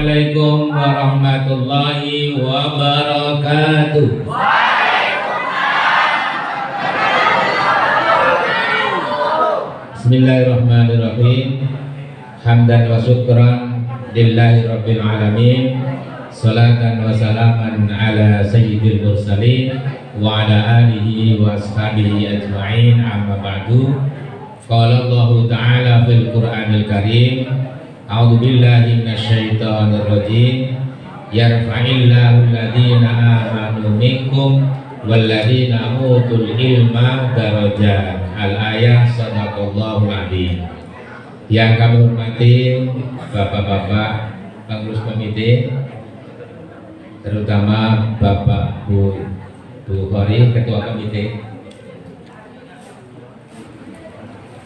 Assalamualaikum warahmatullahi wabarakatuh. Bismillahirrahmanirrahim. Hamdan wa syukran lillahi rabbil alamin. Salatan wa salaman ala sayyidil mursalin wa ala alihi wa ashabihi ajma'in, amma ba'du. Qala Allah ta'ala fil Qur'anil Karim, a'udzu billahi minasyaitonir rajim. Yarfa'illahu alladhina amanu minkum walladzina utul ilma darajat. Al-ayah, sadaqallahul adzim. Yang kami hormati bapak-bapak pengurus komite, terutama Bapak Bu Khori, Ketua Komite,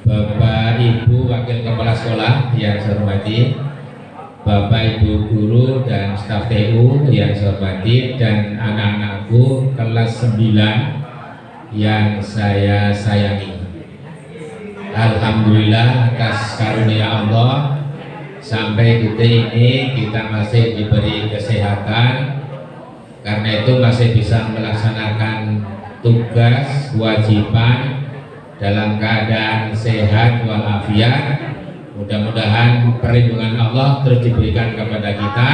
Bapak Ibu Wakil Kepala Sekolah yang saya hormati, Bapak Ibu Guru dan staf TU yang saya hormati, dan anak-anakku kelas 9 yang saya sayangi. Alhamdulillah atas karunia Allah sampai detik ini kita masih diberi kesehatan. Karena itu masih bisa melaksanakan tugas kewajiban dalam keadaan sehat walafiat. Mudah-mudahan perlindungan Allah terus diberikan kepada kita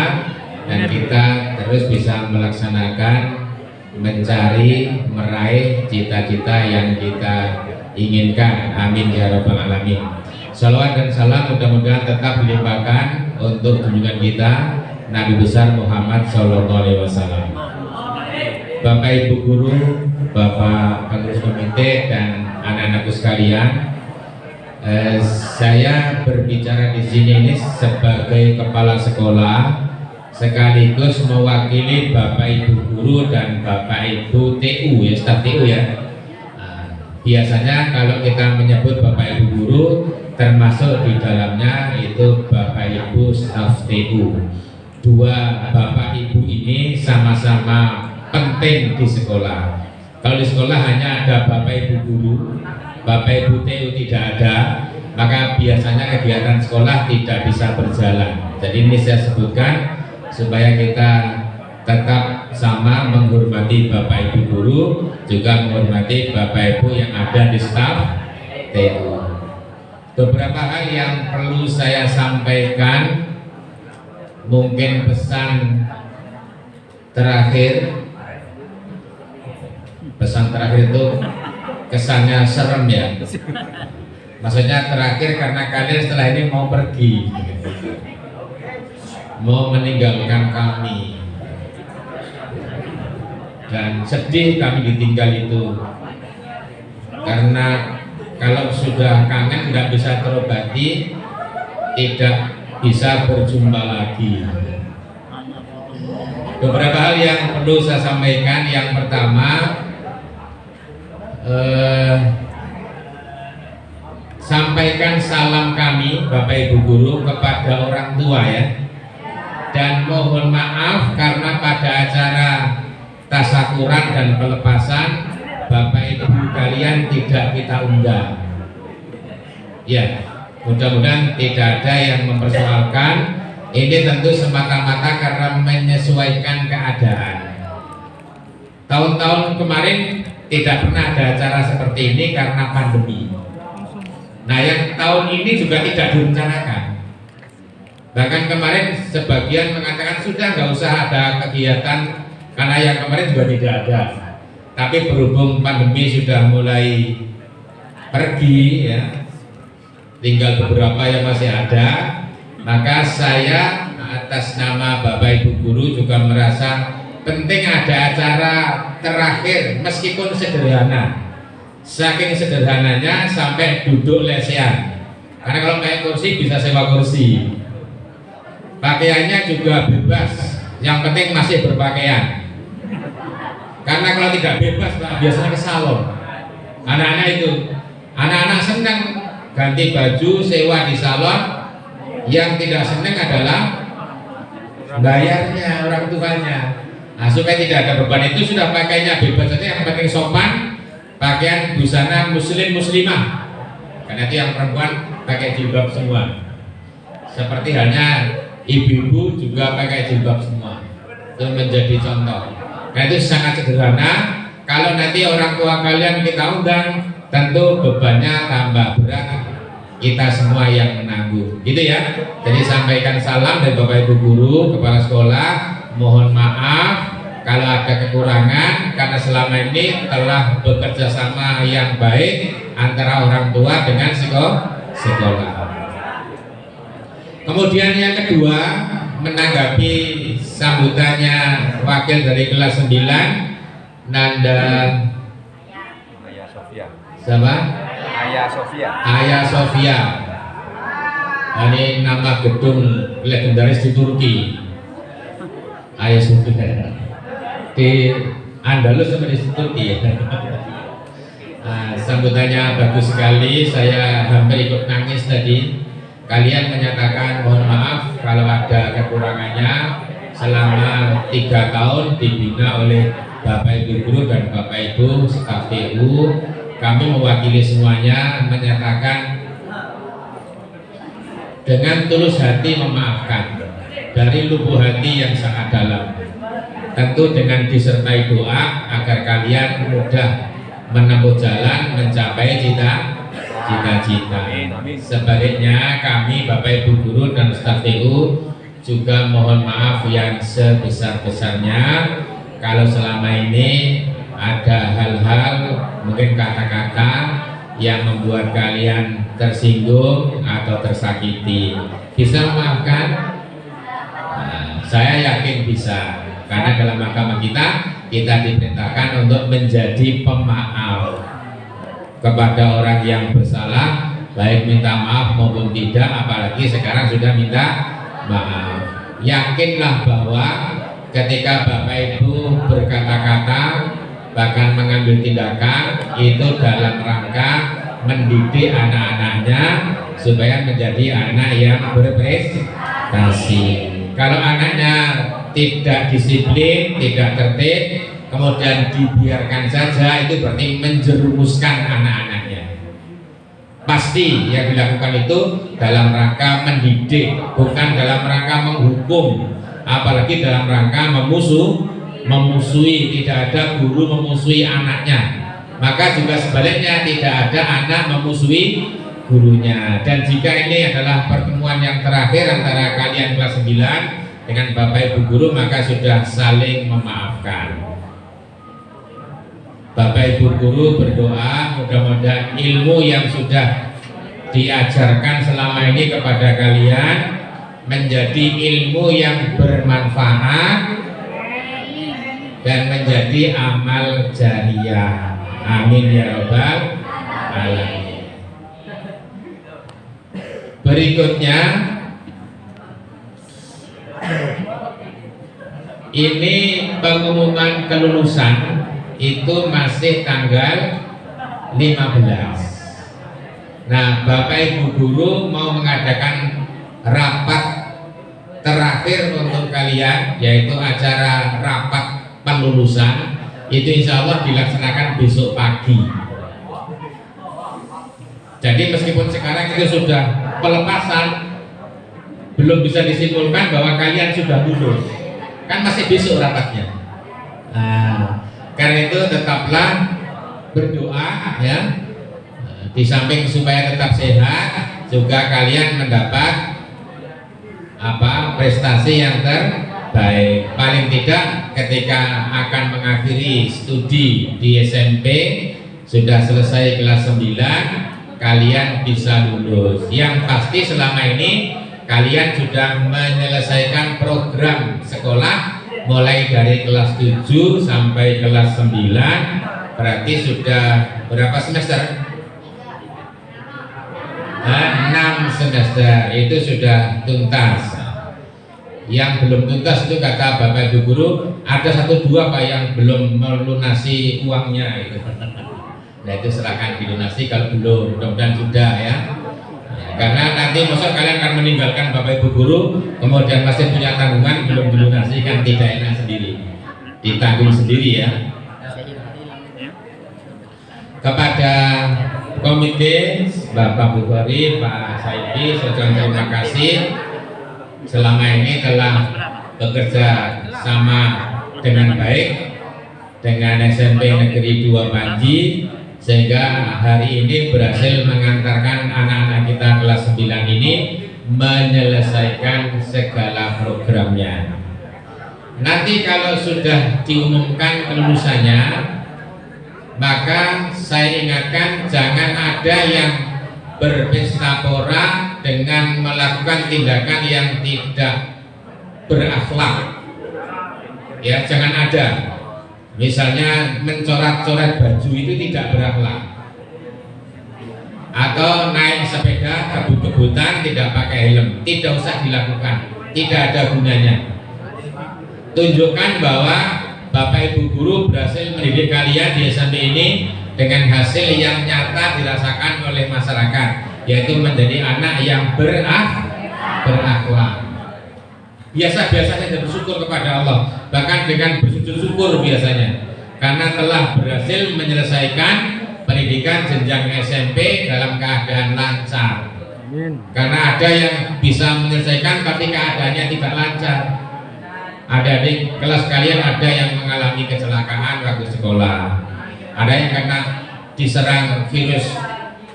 dan kita terus bisa melaksanakan, mencari, meraih cita-cita yang kita inginkan. Amin ya rabbal alamin. Salawat dan salam mudah-mudahan tetap dilimpahkan untuk junjungan kita Nabi besar Muhammad Sallallahu Alaihi Wasallam. Bapak Ibu Guru, Bapak pengurus komite, dan anak-anakku sekalian, saya berbicara di sini ini sebagai kepala sekolah sekaligus mewakili Bapak Ibu Guru dan Bapak Ibu TU ya, staf TU ya. Biasanya kalau kita menyebut Bapak Ibu Guru, termasuk di dalamnya itu Bapak Ibu staf TU. Dua Bapak Ibu ini sama-sama penting di sekolah. Kalau di sekolah hanya ada Bapak Ibu Guru, Bapak Ibu TU tidak ada, maka biasanya kegiatan sekolah tidak bisa berjalan. Jadi ini saya sebutkan supaya kita tetap sama menghormati Bapak Ibu Guru, juga menghormati Bapak Ibu yang ada di staf TU. Beberapa hal yang perlu saya sampaikan, mungkin pesan terakhir. Pesan terakhir itu kesannya serem ya. Maksudnya terakhir karena kalian setelah ini mau pergi, mau meninggalkan kami. Dan sedih kami ditinggal itu, karena kalau sudah kangen nggak bisa terobati, tidak bisa berjumpa lagi. Beberapa hal yang perlu saya sampaikan. Yang pertama, sampaikan salam kami Bapak Ibu Guru kepada orang tua ya, dan mohon maaf karena pada acara tasakuran dan pelepasan Bapak Ibu kalian tidak kita undang ya. Mudah-mudahan tidak ada yang mempersoalkan. Ini tentu semata-mata karena menyesuaikan keadaan. Tahun-tahun kemarin tidak pernah ada acara seperti ini karena pandemi. Nah, yang tahun ini juga tidak direncanakan. Bahkan kemarin sebagian mengatakan sudah nggak usah ada kegiatan karena yang kemarin juga tidak ada. Tapi berhubung pandemi sudah mulai pergi ya, tinggal beberapa yang masih ada, maka saya atas nama Bapak Ibu Guru juga merasa penting ada acara terakhir meskipun sederhana. Saking sederhananya sampai duduk lesehan. Karena kalau pakai kursi bisa sewa kursi. Pakaiannya juga bebas, yang penting masih berpakaian. Karena kalau tidak bebas biasanya ke salon. Anak-anak itu, anak-anak senang ganti baju sewa di salon. Yang tidak senang adalah bayarnya orang tuanya. Nah, supaya tidak ada beban itu sudah pakainya bebas saja, yang penting sopan, pakaian busana muslim muslimah. Karena itu yang perempuan pakai jilbab semua. Seperti halnya ibu-ibu juga pakai jilbab semua, itu menjadi contoh. Nah itu sangat sederhana. Kalau nanti orang tua kalian kita undang, tentu bebannya tambah berat, kita semua yang menanggung, gitu ya. Jadi sampaikan salam dari Bapak Ibu guru, kepala sekolah. Mohon maaf kalau ada kekurangan, karena selama ini telah bekerja sama yang baik antara orang tua dengan sekolah. Kemudian yang kedua, menanggapi sambutannya wakil dari kelas 9, Nanda Ayah Sofia. siapa? Ayah Sofia. Ini nama gedung legendaris di Turki. Ayah Sofia di Andalus sama di Turki ya. Sambutannya bagus sekali. Saya hampir ikut nangis tadi. Kalian menyatakan mohon maaf kalau ada kekurangannya selama 3 tahun dibina oleh Bapak Ibu guru dan Bapak Ibu staf TU. Kami mewakili semuanya menyatakan dengan tulus hati memaafkan dari lubuk hati yang sangat dalam. Tentu dengan disertai doa agar kalian mudah menempuh jalan mencapai cita-cita. Sebaliknya kami Bapak Ibu guru dan staf TU juga mohon maaf yang sebesar-besarnya kalau selama ini ada hal-hal mungkin kata-kata yang membuat kalian tersinggung atau tersakiti. Bisa memaafkan? Saya yakin bisa, karena dalam agama kita diperintahkan untuk menjadi pemaaf kepada orang yang bersalah, baik minta maaf maupun tidak, apalagi sekarang sudah minta maaf. Yakinlah bahwa ketika Bapak Ibu berkata-kata bahkan mengambil tindakan itu dalam rangka mendidik anak-anaknya supaya menjadi anak yang berprestasi. Kalau anaknya tidak disiplin, tidak tertib, kemudian dibiarkan saja, itu berarti menjerumuskan anak-anaknya. Pasti yang dilakukan itu dalam rangka mendidik, bukan dalam rangka menghukum, apalagi dalam rangka memusuhi. Tidak ada guru memusuhi anaknya, maka juga sebaliknya tidak ada anak memusuhi gurunya. Dan jika ini adalah pertemuan yang terakhir antara kalian kelas 9 dengan Bapak Ibu guru, maka sudah saling memaafkan. Bapak Ibu guru berdoa mudah-mudahan ilmu yang sudah diajarkan selama ini kepada kalian menjadi ilmu yang bermanfaat dan menjadi amal jariyah. Amin ya rabbal alamin. Berikutnya ini pengumuman kelulusan itu masih tanggal 15. Nah, Bapak Ibu guru mau mengadakan rapat terakhir untuk kalian, yaitu acara rapat penlulusan. Itu insya Allah dilaksanakan besok pagi. Jadi meskipun sekarang itu sudah pelepasan, belum bisa disimpulkan bahwa kalian sudah lulus, kan masih besok rapatnya. Karena itu tetaplah berdoa ya, di samping supaya tetap sehat, juga kalian mendapat prestasi yang terbaik. Paling tidak ketika akan mengakhiri studi di SMP, sudah selesai kelas 9, kalian bisa lulus. Yang pasti selama ini kalian sudah menyelesaikan program sekolah mulai dari kelas 7 sampai kelas 9. Berarti sudah berapa semester? 6 semester itu sudah tuntas. Yang belum tuntas itu kata Bapak Ibu guru ada 1-2 Pak yang belum melunasi uangnya itu. Nah itu silahkan dilunasi kalau belum, mudah-mudahan sudah ya. Karena nanti masa kalian akan meninggalkan Bapak Ibu guru kemudian masih punya tanggungan belum dilunasi, kan tidak enak sendiri, ditanggung sendiri ya. Kepada komite Bapak Bukhari, Pak Saidi, saya terima kasih. selama ini telah bekerja sama dengan baik dengan SMP Negeri 2 Panji, sehingga hari ini berhasil mengantarkan anak-anak kita kelas 9 ini menyelesaikan segala programnya. Nanti kalau sudah diumumkan kelulusannya, maka saya ingatkan jangan ada yang berpesta pora dengan melakukan tindakan yang tidak berakhlak. Ya, jangan ada. Misalnya mencoret-coret baju itu tidak berakhlak. Atau naik sepeda kebut-kebutan tidak pakai helm, tidak usah dilakukan. Tidak ada gunanya. Tunjukkan bahwa Bapak Ibu guru berhasil mendidik kalian di SMP ini dengan hasil yang nyata dirasakan oleh masyarakat, yaitu menjadi anak yang berakhlak. Biasa-biasa saja bersyukur kepada Allah, bahkan dengan bersujud syukur biasanya, karena telah berhasil menyelesaikan pendidikan jenjang SMP dalam keadaan lancar. Karena ada yang bisa menyelesaikan tapi keadaannya tidak lancar. Ada di kelas kalian ada yang mengalami kecelakaan waktu sekolah, ada yang kena diserang virus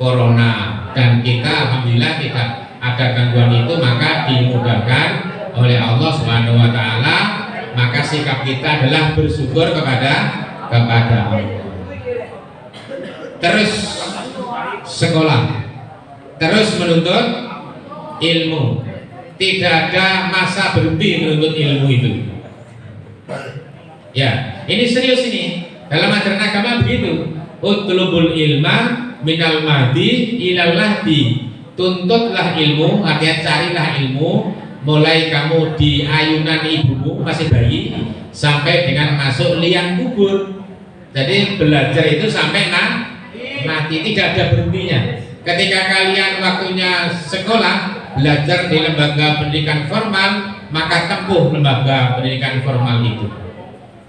corona, dan kita alhamdulillah tidak ada gangguan itu, maka dimudahkan oleh Allah Subhanahu wa taala, maka sikap kita adalah bersyukur kepada Allah. Terus sekolah, terus menuntut ilmu. Tidak ada masa berhenti menuntut ilmu itu. Ya, ini serius ini. Dalam ajaran agama begitu. Utlubul ilma minal mahdi ilal lahdi. Tuntutlah ilmu, artinya carilah ilmu, mulai kamu di ayunan ibumu masih bayi sampai dengan masuk liang kubur. Jadi belajar itu sampai mati, tidak ada berhentinya. Ketika kalian waktunya sekolah, belajar di lembaga pendidikan formal, maka tempuh lembaga pendidikan formal itu.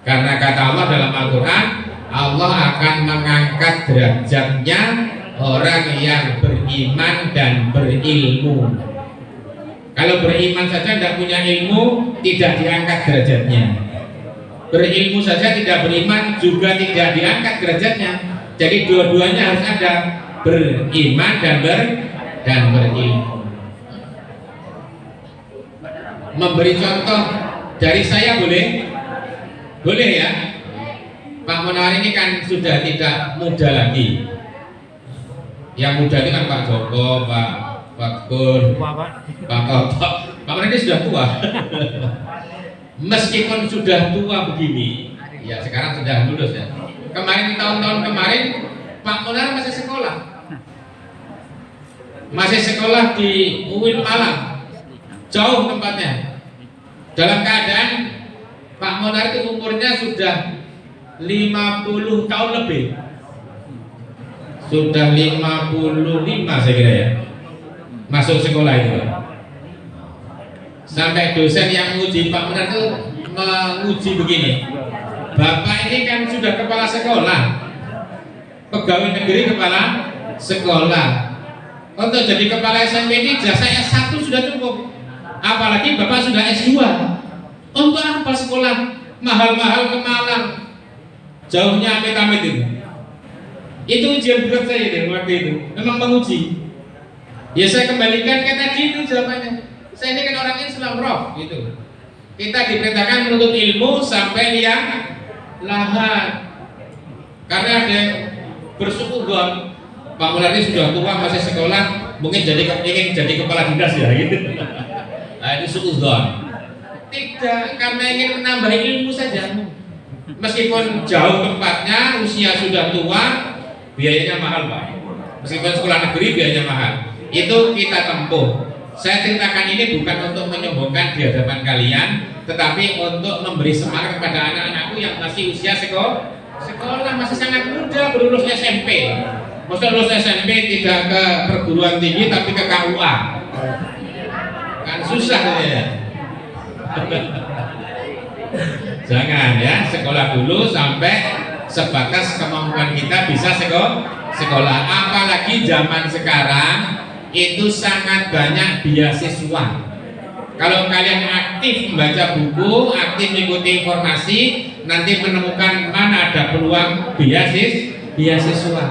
Karena kata Allah dalam Al-Quran, Allah akan mengangkat derajatnya orang yang beriman dan berilmu. Kalau beriman saja tidak punya ilmu, tidak diangkat derajatnya. Berilmu saja tidak beriman, juga tidak diangkat derajatnya. Jadi dua-duanya harus ada, beriman dan berilmu. Memberi contoh dari saya boleh? Boleh ya? Pak Munawar ini kan sudah tidak muda lagi. Yang muda ini kan Pak Joko, Pak Gun, Pak Toto. Pak Munawar ini sudah tua. Meskipun sudah tua begini, ya sekarang sudah lulus ya. Kemarin, tahun-tahun kemarin Pak Munawar masih sekolah. Masih sekolah di UIN Malang. Jauh tempatnya. Dalam keadaan Pak Munawar itu umurnya sudah 50 tahun lebih. Sudah 55 saya kira ya. Masuk sekolah itu. Sampai dosen yang menguji Pak Munawar itu menguji begini. Bapak ini kan sudah kepala sekolah, pegawai negeri kepala sekolah. Untuk jadi kepala SMP ini jasa S1 sudah cukup. Apalagi Bapak sudah S2. Untuk apa sekolah mahal-mahal ke Malang? Jauhnya amit-amit itu. Itu ujian berat saya deh waktu itu. Memang menguji. Ya saya kembalikan kayak tadi itu jawabannya. Saya ini kan orang Islam roh gitu. Kita diperintahkan menuntut ilmu sampai liang lahat. Karena ada yang bersyukur Pak Munawar ini sudah tua masih sekolah, mungkin ingin jadi kepala dinas ya gitu. Nah, itu suudzon. Tidak, karena ingin menambah ilmu saja. Meskipun jauh tempatnya, usia sudah tua, biayanya mahal Pak. Meskipun sekolah negeri biayanya mahal. Itu kita tempuh. Saya ceritakan ini bukan untuk menyombongkan di hadapan kalian, tetapi untuk memberi semangat kepada anak-anakku yang masih usia sekolah, masih sangat muda, baru lulus SMP. Maksudnya lulus SMP tidak ke perguruan tinggi tapi ke KUA. Kan susah ya. Jangan ya, sekolah dulu sampai sebatas kemampuan kita bisa sekolah. Apalagi zaman sekarang itu sangat banyak beasiswa. Kalau kalian aktif membaca buku, aktif mengikuti informasi, nanti menemukan mana ada peluang beasiswa.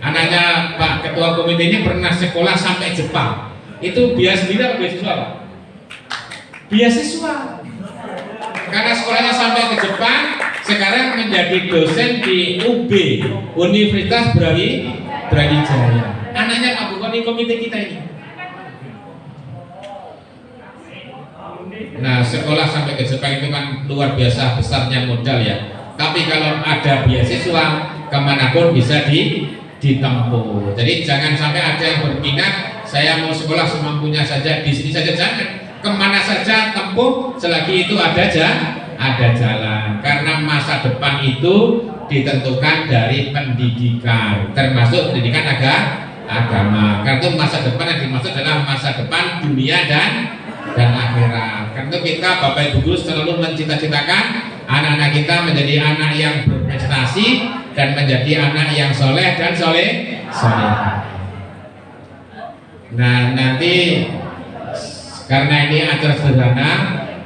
Anaknya Pak Ketua Komite ini pernah sekolah sampai Jepang. Itu biaya sendiri apa beasiswa, Pak? Beasiswa. Karena sekolahnya sampai ke Jepang, sekarang menjadi dosen di UB, Universitas Brawijaya. Anaknya Pak Bupati Komite kita ini. Nah, sekolah sampai ke Jepang itu kan luar biasa besarnya modal ya. Tapi kalau ada beasiswa, kemanapun bisa ditempuh. Jadi jangan sampai ada yang berminat, saya mau sekolah semampunya saja, di sini saja, jangan. Kemana saja tempuh, selagi itu ada jalan. Karena masa depan itu ditentukan dari pendidikan, termasuk pendidikan agama. Karena itu masa depan yang dimaksud adalah masa depan dunia dan akhirat. Karena kita Bapak Ibu guru selalu mencita-citakan anak-anak kita menjadi anak yang berprestasi dan menjadi anak yang soleh dan soleh. Nah, nanti karena ini acara sederhana,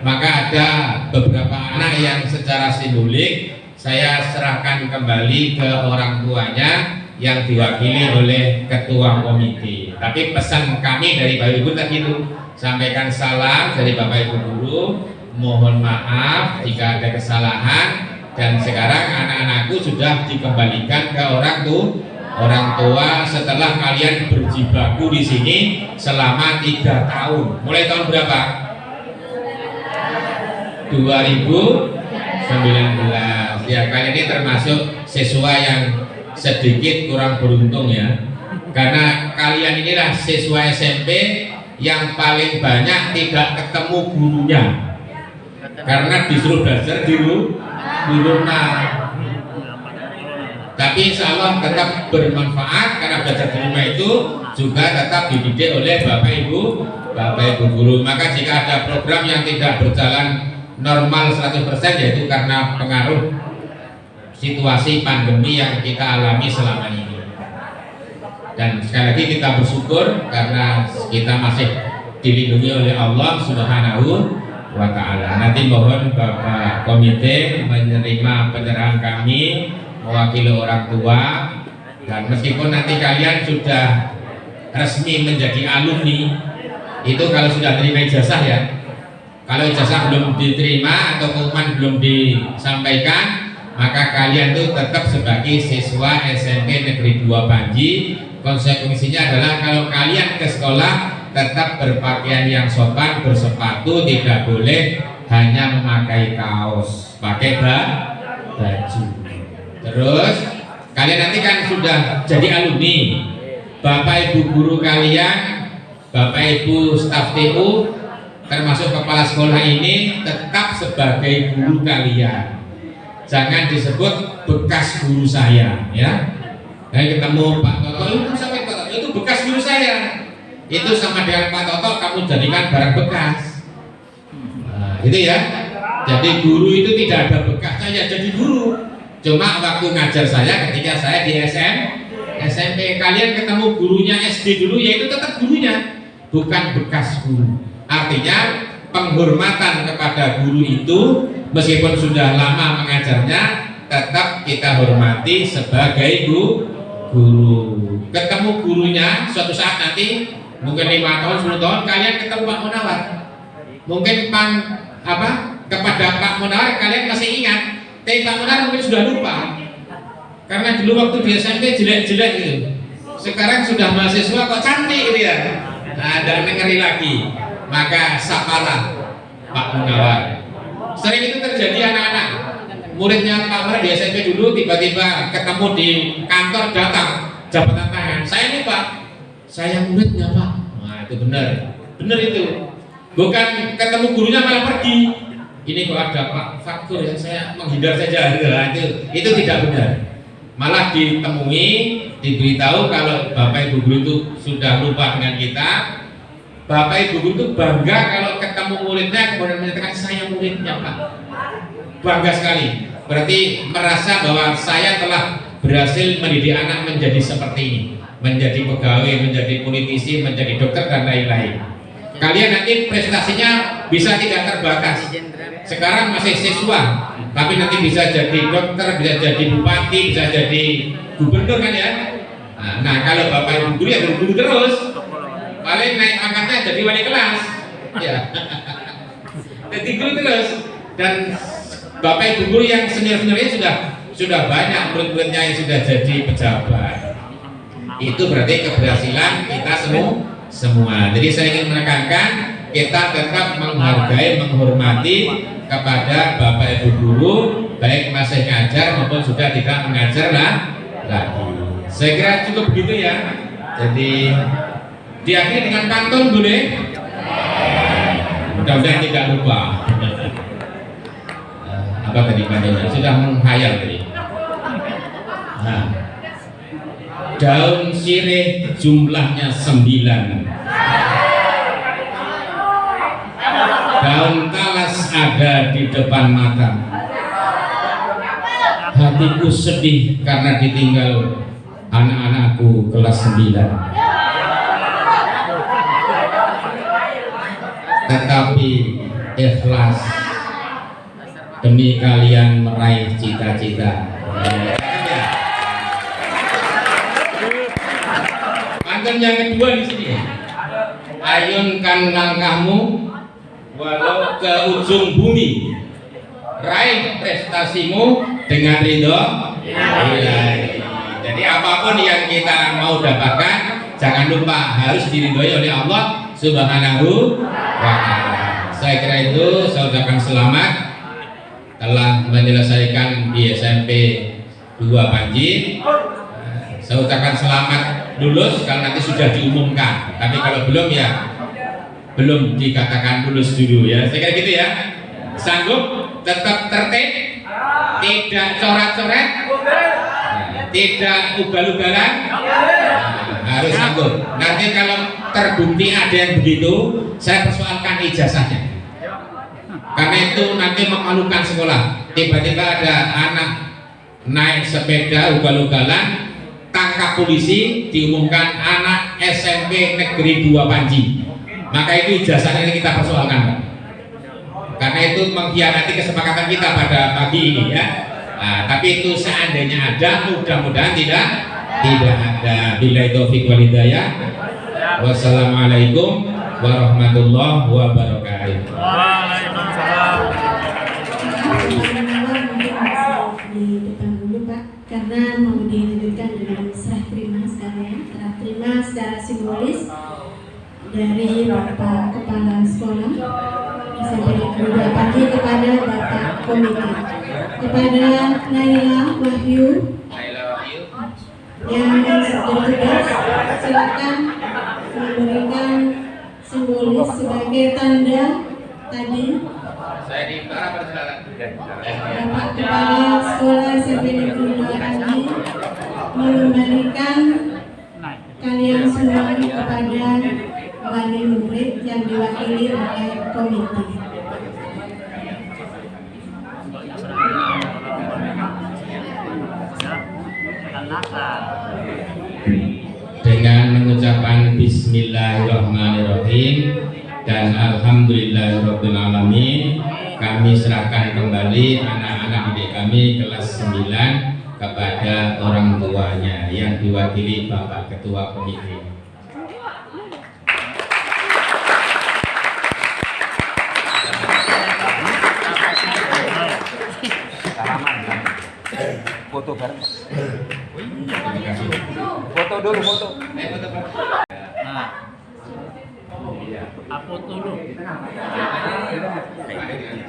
maka ada beberapa anak yang secara simbolik saya serahkan kembali ke orang tuanya yang diwakili oleh ketua komite. Tapi pesan kami dari Bapak Ibu tadi itu, sampaikan salam dari Bapak Ibu guru, mohon maaf jika ada kesalahan, dan sekarang anak-anakku sudah dikembalikan ke orang tua setelah kalian berjibaku di sini selama 3 tahun. Mulai tahun berapa? 2019. Ya, kalian ini termasuk siswa yang sedikit kurang beruntung ya. Karena kalian inilah siswa SMP yang paling banyak tidak ketemu gurunya. Karena disuruh belajar di rumah. Tapi insya Allah tetap bermanfaat karena belajar di rumah itu juga tetap dididik oleh Bapak Ibu guru. Maka jika ada program yang tidak berjalan normal 100% yaitu karena pengaruh situasi pandemi yang kita alami selama ini. Dan sekali lagi kita bersyukur karena kita masih dilindungi oleh Allah Subhanahu wa Ta'ala. Nanti mohon Bapak Komite menerima penyerahan kami mewakili orang tua, dan meskipun nanti kalian sudah resmi menjadi alumni, itu kalau sudah terima ijazah ya, kalau ijazah belum diterima atau pengumuman belum disampaikan, maka kalian itu tetap sebagai siswa SMP Negeri 2 Panji. Konsekuensinya adalah kalau kalian ke sekolah tetap berpakaian yang sopan, bersepatu, tidak boleh hanya memakai kaos, pakai baju. Terus kalian nanti kan sudah jadi alumni, Bapak Ibu guru kalian, Bapak Ibu staf TU, termasuk kepala sekolah ini tetap sebagai guru kalian. Jangan disebut bekas guru saya ya. Saya ketemu Pak Toto, itu sampai Pak Toto, itu bekas guru saya. Itu sama dengan Pak Toto, kamu jadikan barang bekas. Nah, itu ya. Jadi guru itu tidak ada bekasnya ya jadi guru. Cuma waktu ngajar saya ketika saya di SMP, kalian ketemu gurunya SD dulu, yaitu tetap gurunya, bukan bekas guru. Artinya penghormatan kepada guru itu meskipun sudah lama mengajarnya, tetap kita hormati sebagai guru. Ketemu gurunya suatu saat nanti, mungkin 5 tahun, 10 tahun, kalian ketemu Pak Munawar. Mungkin kepada Pak Munawar kalian masih ingat. Tapi Pak Munawar mungkin sudah lupa, karena dulu waktu di SMP jelek-jelek gitu. Sekarang sudah mahasiswa kok cantik gitu ya. Nah, dan ngeri lagi. Maka sapalah Pak Munawar. Sering itu terjadi anak-anak muridnya Pak Munawar di SMP dulu tiba-tiba ketemu di kantor, datang jabatan tangan. Saya nih Pak, saya muridnya Pak. Nah itu benar itu. Bukan ketemu gurunya malah pergi. Ini kok ada Pak faktur ya, saya menghindar saja. Nah, itu tidak benar. Malah ditemui, diberitahu kalau Bapak Ibu guru itu sudah lupa dengan kita. Bapak Ibu guru itu bangga kalau ketemu muridnya kemudian menyatakan saya muridnya Pak. Bangga sekali. Berarti merasa bahwa saya telah berhasil mendidik anak menjadi seperti ini, menjadi pegawai, menjadi politisi, menjadi dokter dan lain-lain. Kalian nanti prestasinya bisa tidak terbatas. Sekarang masih siswa, tapi nanti bisa jadi dokter, bisa jadi bupati, bisa jadi gubernur kan ya. Nah kalau bapak ibu guru ya guru terus, paling naik angkatnya jadi wali kelas, ya. Jadi guru terus, dan bapak ibu guru yang senior-seniornya sudah banyak murid-muridnya yang sudah jadi pejabat. Itu berarti keberhasilan kita semua. Jadi saya ingin menekankan kita tetap menghargai, menghormati kepada bapak ibu guru, baik masih ngajar maupun sudah tidak mengajar lagi. Saya kira cukup begitu ya. Jadi diakhiri dengan pantun boleh? Mudah-mudahan tidak lupa. Apa tadi pantunnya? Sudah menghayal tadi. Nah, daun sirih jumlahnya 9. Daun talas ada di depan mata. Hatiku sedih karena ditinggal anak-anakku kelas 9. Tetapi ikhlas demi kalian meraih cita-cita. Pantun yang kedua di sini. Ayunkan langkahmu walau ke ujung bumi, raih prestasimu dengan ridho Ilahi. Jadi apapun yang kita mau dapatkan, jangan lupa harus diridhoi oleh Allah Subhanahu wa ta'ala. Saya kira itu saya ucapkan selamat telah menyelesaikan di SMP 2 Panji. Saya ucapkan selamat lulus kalau nanti sudah diumumkan. Tapi kalau belum ya belum dikatakan lulus dulu ya. Saya kira gitu ya. Sanggup tetap tertib, tidak coret-coret, tidak ugal-ugalan, harus sanggup. Nanti kalau terbukti ada yang begitu, saya persoalkan ijazahnya. Karena itu nanti memalukan sekolah. Tiba-tiba ada anak naik sepeda ugal-ugalan, tangkap polisi, diumumkan anak SMP Negeri 2 Panji. Maka itu ijazahnya ini kita persoalkan, Pak. Karena itu mengkhianati kesepakatan kita pada pagi ini ya. Nah, tapi itu seandainya ada, mudah-mudahan tidak ada. Billahi taufiq wal hidayah. Wassalamualaikum warahmatullahi wabarakatuh. Waalaikumsalam. Di depan dulu Pak, karena mau dilanjutkan dengan serah terima sekalian, serah terima secara simbolis dari Bapak Kepala Sekolah SMP Negeri 2 Panji kepada Bapak Komite, kepada Naila Wahyu yang bertugas, silakan memberikan simbolis sebagai tanda tadi. Saya di mana Bapak Kepala Sekolah SMP Negeri 2 Panji mengembalikan kalian semua kepada wali murid yang diwakili oleh komite. Dengan mengucapkan Bismillahirrahmanirrahim dan Alhamdulillahirrahmanirrahim, kami serahkan kembali anak-anak didik kami kelas 9 kepada orang tuanya yang diwakili Bapak Ketua Komite. Foto bareng. Foto dulu, foto. Nah, apa dulu?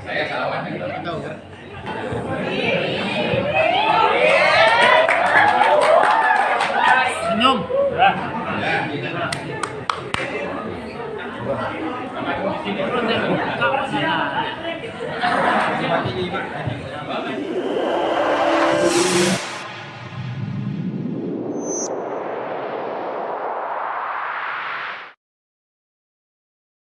Saya salaman. Senyum. Terus saya buka sana.